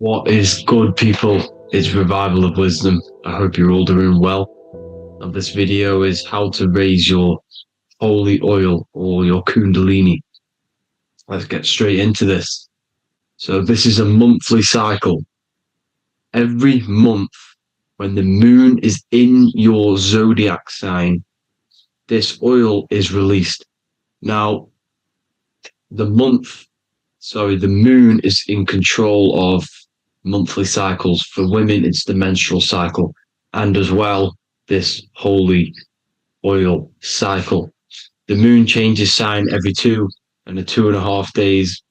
What is good, people? It's Revival of Wisdom. I hope you're all doing well. And this video is how to raise your holy oil or your kundalini. Let's get straight into this. So this is a monthly cycle. Every month, when the moon is in your zodiac sign, this oil is released. Now, the moon is in control of monthly cycles. For women, it's the menstrual cycle, and as well, this holy oil cycle. The moon changes sign every 2.5 days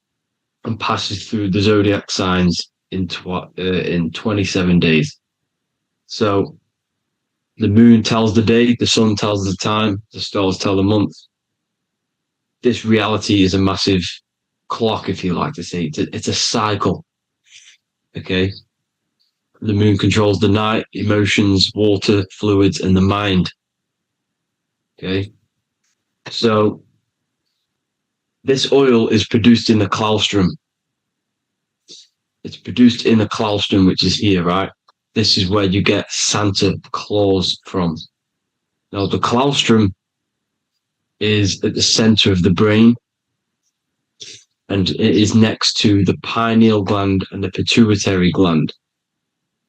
and passes through the zodiac signs in 27 days. So the moon tells the day, the sun tells the time, the stars tell the month. This reality is a massive clock, if you like to say. It's a cycle. Okay. The moon controls the night, emotions, water, fluids, and the mind. Okay. So this oil is produced in the claustrum. It's produced in the claustrum, which is here, right? This is where you get Santa Claus from. Now, the claustrum is at the center of the brain, and it is next to the pineal gland and the pituitary gland.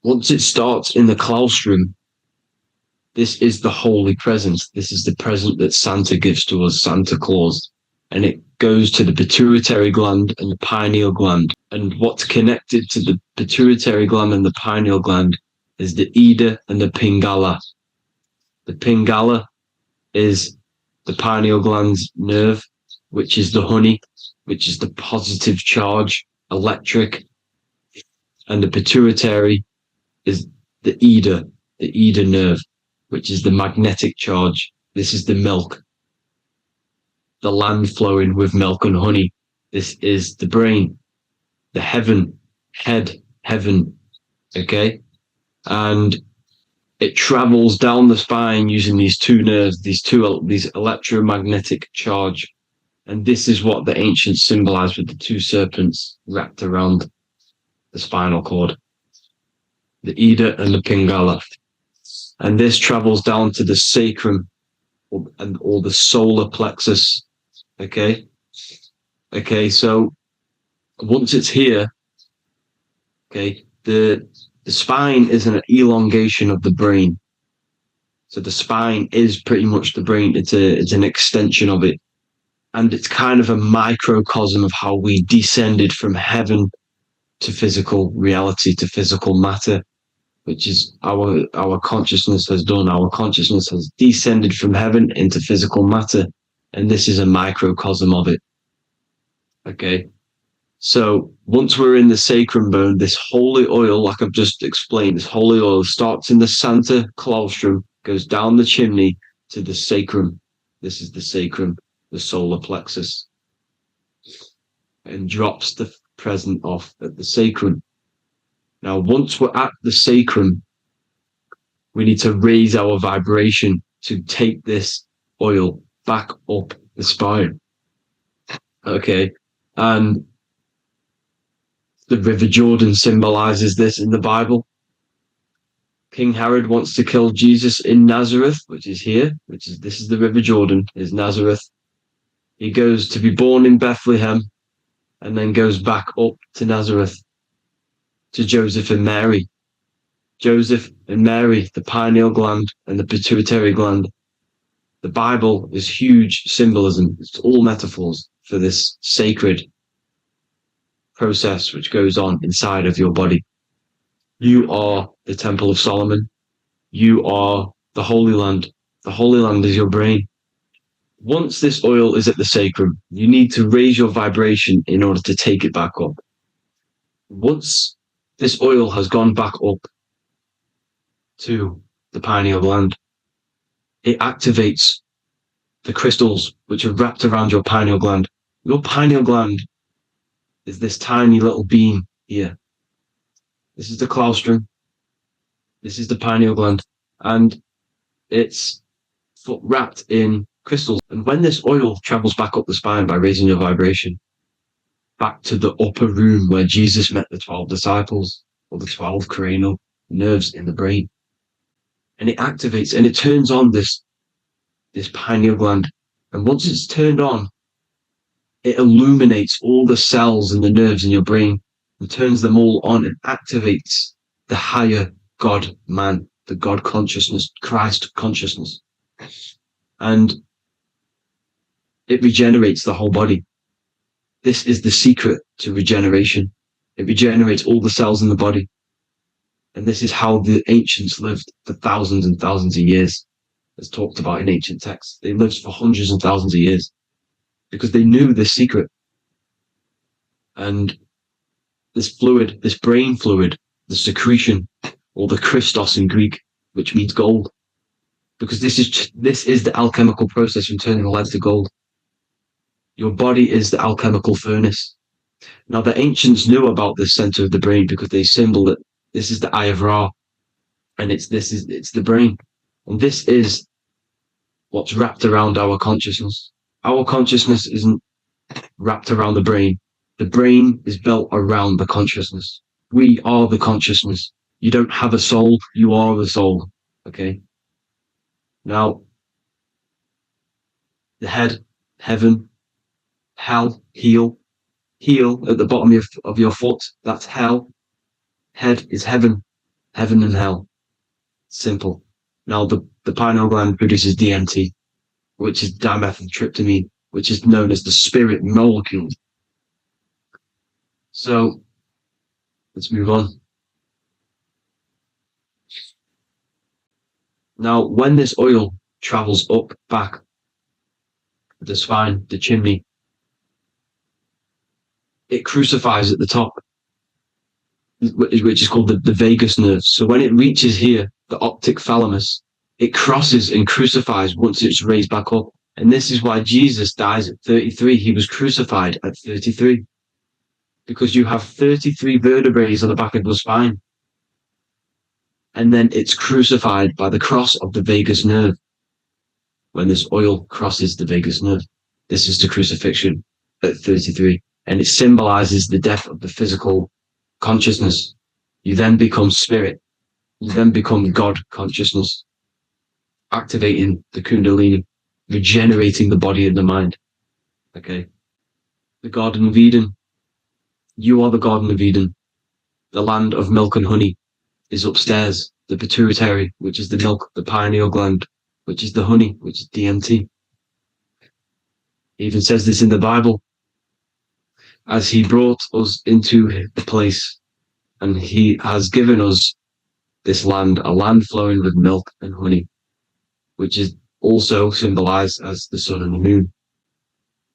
Once it starts in the claustrum, this is the holy presence. This is the present that Santa gives to us, Santa Claus. And it goes to the pituitary gland and the pineal gland. And what's connected to the pituitary gland and the pineal gland is the Ida and the Pingala. The Pingala is the pineal gland's nerve, which is the honey, which is the positive charge, electric. And the pituitary is the Ida nerve, which is the magnetic charge. This is the milk, the land flowing with milk and honey. This is the brain, the heaven, okay? And it travels down the spine using these two nerves, these electromagnetic charge. And this is what the ancients symbolized with the two serpents wrapped around the spinal cord, the Ida and the Pingala. And this travels down to the sacrum or the solar plexus. Okay. So once it's here, okay, the spine is an elongation of the brain. So the spine is pretty much the brain. It's an extension of it. And it's kind of a microcosm of how we descended from heaven to physical reality, to physical matter, which is our consciousness has done. Our consciousness has descended from heaven into physical matter, and this is a microcosm of it. Okay. So once we're in the sacrum bone, this holy oil, like I've just explained, this holy oil starts in the Santa claustrum, goes down the chimney to the sacrum. This is the sacrum, the solar plexus, and drops the present off at the sacrum. Now, once we're at the sacrum, we need to raise our vibration to take this oil back up the spine. Okay. And the River Jordan symbolizes this in the Bible. King Herod wants to kill Jesus in Nazareth, which is here, this is the River Jordan, is Nazareth. He goes to be born in Bethlehem and then goes back up to Nazareth, to Joseph and Mary. Joseph and Mary, the pineal gland and the pituitary gland. The Bible is huge symbolism. It's all metaphors for this sacred process which goes on inside of your body. You are the Temple of Solomon. You are the Holy Land. The Holy Land is your brain. Once this oil is at the sacrum, you need to raise your vibration in order to take it back up. Once this oil has gone back up to the pineal gland, it activates the crystals which are wrapped around your pineal gland. Your pineal gland is this tiny little beam here. This is the claustrum. This is the pineal gland. And it's wrapped in crystals. And when this oil travels back up the spine by raising your vibration, back to the upper room where Jesus met the 12 disciples, or the 12 cranial nerves in the brain. And it activates and it turns on this pineal gland. And once it's turned on, it illuminates all the cells and the nerves in your brain and turns them all on and activates the higher God man, the God consciousness, Christ consciousness. And it regenerates the whole body. This is the secret to regeneration. It regenerates all the cells in the body. And this is how the ancients lived for thousands and thousands of years, as talked about in ancient texts. They lived for hundreds and thousands of years because they knew this secret. And this fluid, this brain fluid, the secretion, or the Christos in Greek, which means gold, because this is the alchemical process from turning lead to gold. Your body is the alchemical furnace. Now, the ancients knew about this center of the brain because they symboled it. This is the eye of Ra, and it's the brain. And this is what's wrapped around our consciousness. Our consciousness isn't wrapped around the brain. The brain is built around the consciousness. We are the consciousness. You don't have a soul, you are the soul. Okay? Now, the head, heaven, hell, heel at the bottom of your foot, that's hell. Head is heaven and hell. Simple. Now, the pineal gland produces DMT, which is dimethyltryptamine, which is known as the spirit molecule. So, let's move on. Now, when this oil travels up, back, the spine, the chimney, it crucifies at the top, which is called the vagus nerve. So when it reaches here, the optic thalamus, it crosses and crucifies once it's raised back up. And this is why Jesus dies at 33. He was crucified at 33. Because you have 33 vertebrae on the back of the spine. And then it's crucified by the cross of the vagus nerve. When this oil crosses the vagus nerve, this is the crucifixion at 33. And it symbolizes the death of the physical consciousness. You then become spirit. You then become God consciousness, activating the Kundalini, regenerating the body and the mind. Okay. The Garden of Eden. You are the Garden of Eden. The land of milk and honey is upstairs. The pituitary, which is the milk, the pineal gland, which is the honey, which is DMT. It even says this in the Bible. As he brought us into the place, and he has given us this land, a land flowing with milk and honey, which is also symbolized as the sun and the moon.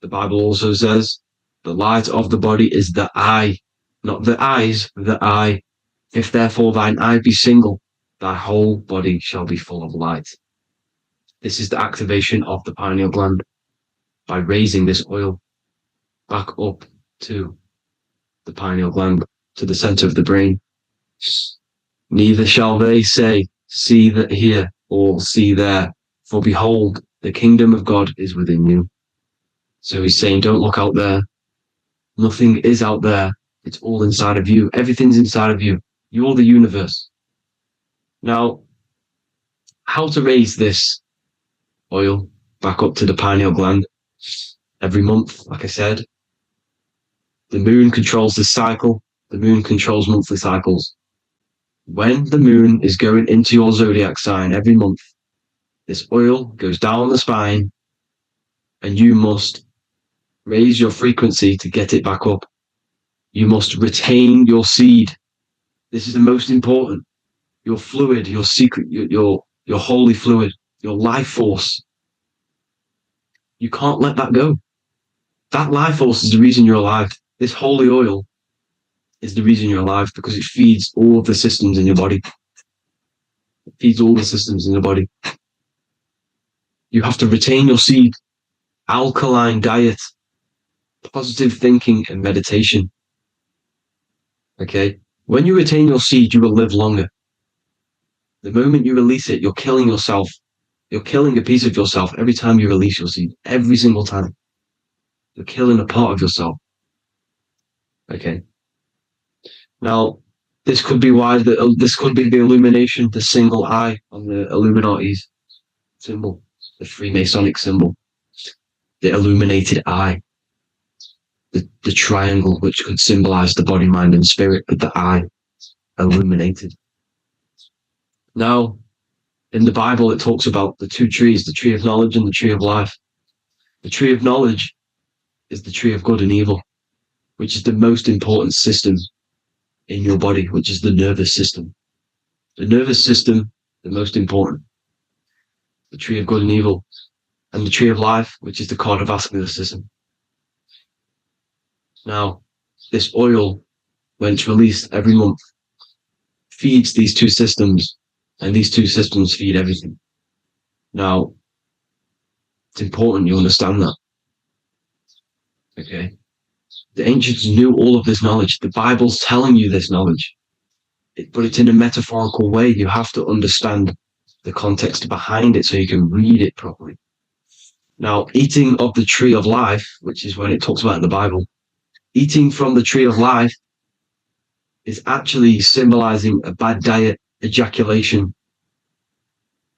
The Bible also says, the light of the body is the eye, not the eyes, the eye. If therefore thine eye be single, thy whole body shall be full of light. This is the activation of the pineal gland by raising this oil back up to the pineal gland, to the center of the brain. Neither shall they say, see that here, or see there, for behold, the kingdom of God is within you. So he's saying, don't look out there. Nothing is out there. It's all inside of you. Everything's inside of you. You're the universe. Now, how to raise this oil back up to the pineal gland? Every month, like I said. The moon controls the cycle. The moon controls monthly cycles. When the moon is going into your zodiac sign every month, this oil goes down the spine and you must raise your frequency to get it back up. You must retain your seed. This is the most important. Your fluid, your secret, your holy fluid, your life force. You can't let that go. That life force is the reason you're alive. This holy oil is the reason you're alive because it feeds all of the systems in your body. It feeds all the systems in your body. You have to retain your seed, alkaline diet, positive thinking and meditation. Okay? When you retain your seed, you will live longer. The moment you release it, you're killing yourself. You're killing a piece of yourself every time you release your seed. Every single time. You're killing a part of yourself. Okay. Now, this could be why this could be the illumination, the single eye on the Illuminati's symbol, the Freemasonic symbol, the illuminated eye, the triangle, which could symbolize the body, mind, and spirit, but the eye illuminated. Now, in the Bible, it talks about the two trees, the tree of knowledge and the tree of life. The tree of knowledge is the tree of good and evil, which is the most important system in your body, which is the nervous system. The nervous system, the most important. The tree of good and evil, and the tree of life, which is the cardiovascular system. Now, this oil, when it's released every month, feeds these two systems, and these two systems feed everything. Now, it's important you understand that. Okay? The ancients knew all of this knowledge. The Bible's telling you this knowledge, but it's in a metaphorical way. You have to understand the context behind it so you can read it properly. Now, eating of the tree of life, which is when it talks about in the Bible, eating from the tree of life is actually symbolizing a bad diet, ejaculation,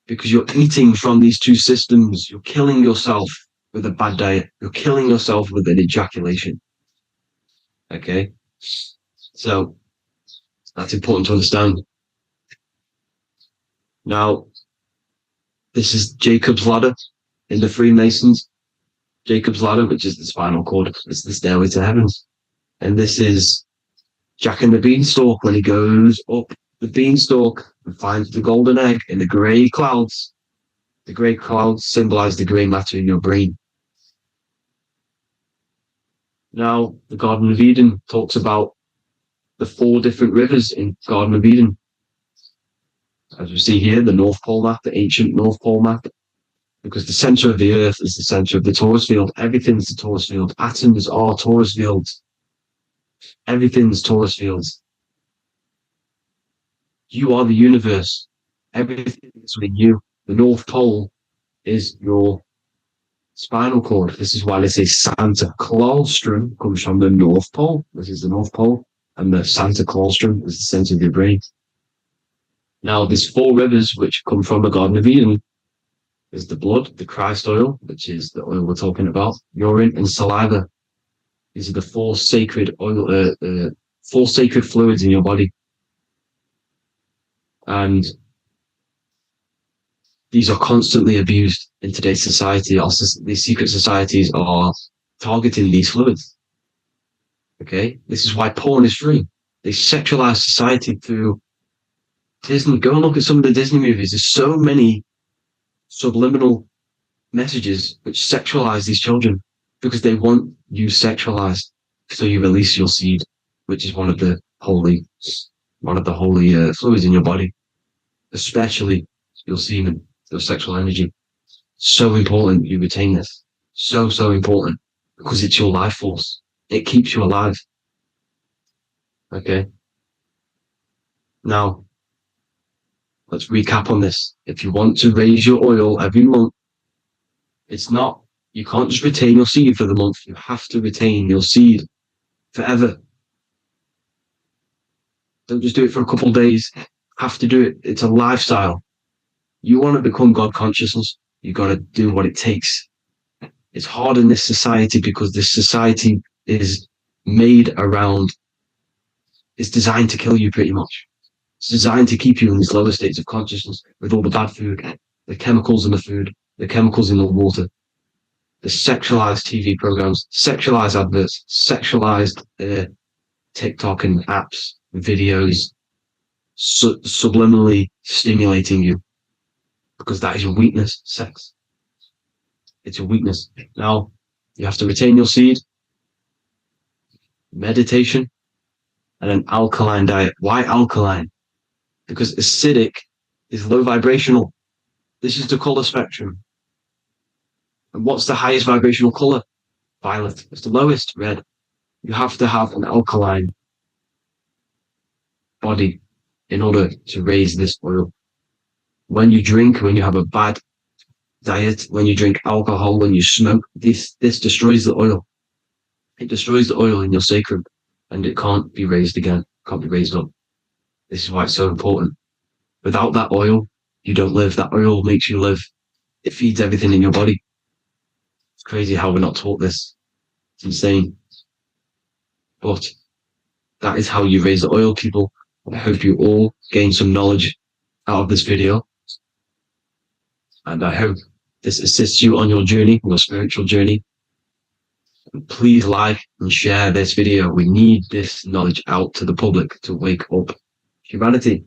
because you're eating from these two systems. You're killing yourself with a bad diet. You're killing yourself with an ejaculation. Okay? So that's important to understand. Now, this is Jacob's ladder in the Freemasons. Jacob's ladder, which is the spinal cord, it's the stairway to heaven. And this is Jack and the Beanstalk when he goes up the beanstalk and finds the golden egg in the grey clouds. The grey clouds symbolize the grey matter in your brain. Now, the Garden of Eden talks about the 4 different rivers in Garden of Eden. As we see here, the North Pole map, the ancient North Pole map, because the center of the earth is the center of the torus field. Everything's the torus field. Atoms are torus fields. Everything's torus fields. You are the universe. Everything is within you. The North Pole is your spinal cord. This is why they say Santa Claustrum comes from the North Pole. This is the North Pole. And the Santa Claustrum is the center of your brain. Now, there's 4 rivers which come from the Garden of Eden. There's the blood, the Christ oil, which is the oil we're talking about, urine, and saliva. These are the 4 sacred oil, 4 sacred fluids in your body. And these are constantly abused in today's society. Also, these secret societies are targeting these fluids. Okay? This is why porn is free. They sexualize society through Disney. Go and look at some of the Disney movies. There's so many subliminal messages which sexualize these children because they want you sexualized. So you release your seed, which is one of the holy fluids in your body, especially your semen, your sexual energy. So important you retain this. So important because it's your life force. It keeps you alive. Okay. Now, let's recap on this. If you want to raise your oil every month, you can't just retain your seed for the month. You have to retain your seed forever. Don't just do it for a couple of days. You have to do it. It's a lifestyle. You want to become God consciousness, you got to do what it takes. It's hard in this society because this society is it's designed to kill you pretty much. It's designed to keep you in these lower states of consciousness with all the bad food, the chemicals in the food, the chemicals in the water, the sexualized TV programs, sexualized adverts, sexualized TikTok and apps, videos, subliminally stimulating you because that is your weakness, sex. It's your weakness. Now, you have to retain your seed, meditation, and an alkaline diet. Why alkaline? Because acidic is low vibrational. This is the color spectrum. And what's the highest vibrational color? Violet. It's the lowest, red. You have to have an alkaline body in order to raise this oil. When you drink, when you have a bad diet, when you drink alcohol, when you smoke, this destroys the oil. It destroys the oil in your sacrum and it can't be raised again, can't be raised up. This is why it's so important. Without that oil, you don't live. That oil makes you live. It feeds everything in your body. It's crazy how we're not taught this. It's insane. But that is how you raise the oil, people. I hope you all gain some knowledge out of this video. And I hope this assists you on your journey, your spiritual journey. And please like and share this video. We need this knowledge out to the public to wake up humanity.